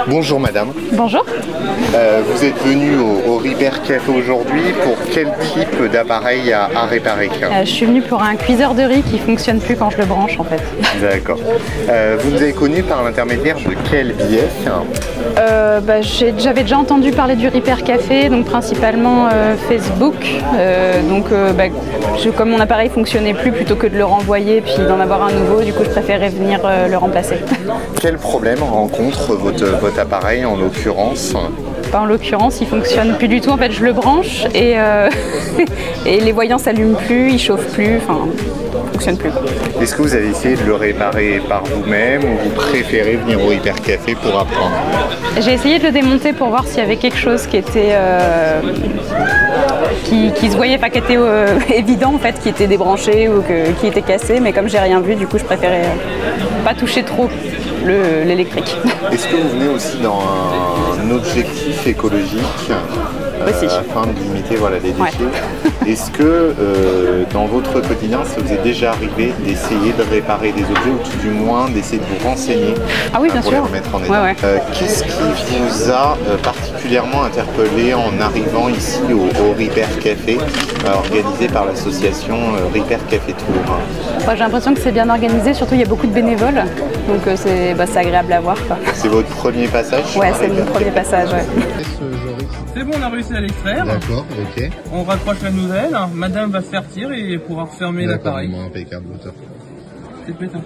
Bonjour madame. Bonjour. Vous êtes venue au Repair Café aujourd'hui pour quel type d'appareil à réparer? Je suis venue pour un cuiseur de riz qui fonctionne plus quand je le branche en fait. D'accord. Vous nous avez connu par l'intermédiaire de quel biais? J'avais déjà entendu parler du Repair Café, donc principalement Facebook. Comme mon appareil fonctionnait plus, plutôt que de le renvoyer puis d'en avoir un nouveau, du coup je préférais venir le remplacer. Quel problème rencontre votre appareil en l'occurrence? En l'occurrence, il fonctionne plus du tout. En fait, je le branche et, et les voyants s'allument plus, ils chauffent plus, enfin, fonctionne plus. Est-ce que vous avez essayé de le réparer par vous-même ou vous préférez venir au Repair Café pour apprendre? J'ai essayé de le démonter pour voir s'il y avait quelque chose qui était qui se voyait, pas qui était évident en fait, qui était débranché ou qui était cassé, mais comme j'ai rien vu, du coup, je préférais pas toucher trop l'électrique. Est-ce que vous venez aussi dans un objectif écologique afin de limiter les déchets? Ouais. Est-ce que dans votre quotidien, ça vous est déjà arrivé d'essayer de réparer des objets ou tout du moins d'essayer de vous renseigner pour les remettre en état? Qu'est-ce qui vous a particulièrement interpellé en arrivant ici au Repair Café organisé par l'association Repair Café Tours? J'ai l'impression que c'est bien organisé, surtout il y a beaucoup de bénévoles, donc c'est agréable à voir. C'est votre premier passage? Ouais, c'est mon premier passage. Ouais. C'est bon, on a réussi à l'extraire. D'accord, ok. On raccroche la nouvelle, madame va se faire tirer et pourra refermer l'appareil. Impeccable, top. C'est pétant.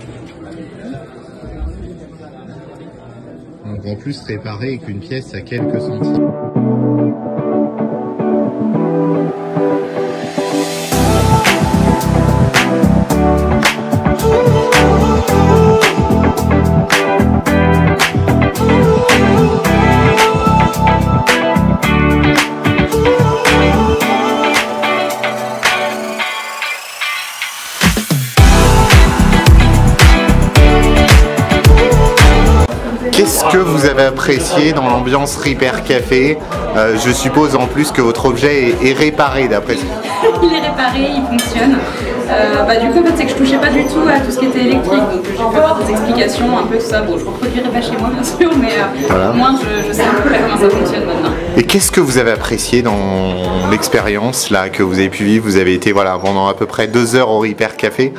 Donc en plus réparer avec une pièce à quelques centimes. Qu'est-ce que vous avez apprécié dans l'ambiance Repair Café? Je suppose en plus que votre objet est réparé d'après ce... Il est réparé, il fonctionne. Du coup, en fait, c'est que je touchais pas du tout à tout ce qui était électrique, donc j'ai pu avoir des explications, un peu tout ça. Bon, je ne reproduirai pas chez moi, bien sûr, mais au moins je sais à peu près comment ça fonctionne maintenant. Et qu'est-ce que vous avez apprécié dans l'expérience là que vous avez pu vivre? Vous avez été pendant à peu près 2 heures au Repair Café.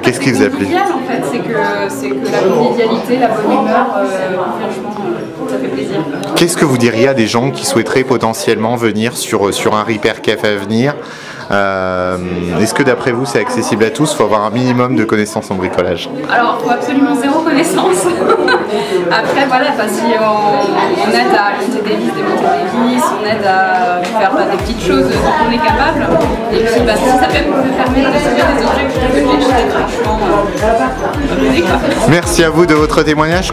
Qu'est-ce qui vous a plu? En fait, c'est que la convivialité, la bonne humeur, franchement, ça fait plaisir. Qu'est-ce que vous diriez à des gens qui souhaiteraient potentiellement venir sur un Repair Café à venir? Est-ce que d'après vous c'est accessible à tous? Il faut avoir un minimum de connaissances en bricolage. Alors il faut absolument zéro connaissance. Après si on aide à monter des vis, démonter des vis, on aide à faire des petites choses dont on est capable. Et puis si ça peut fermer des objets que je peux jeter franchement. Merci à vous de votre témoignage.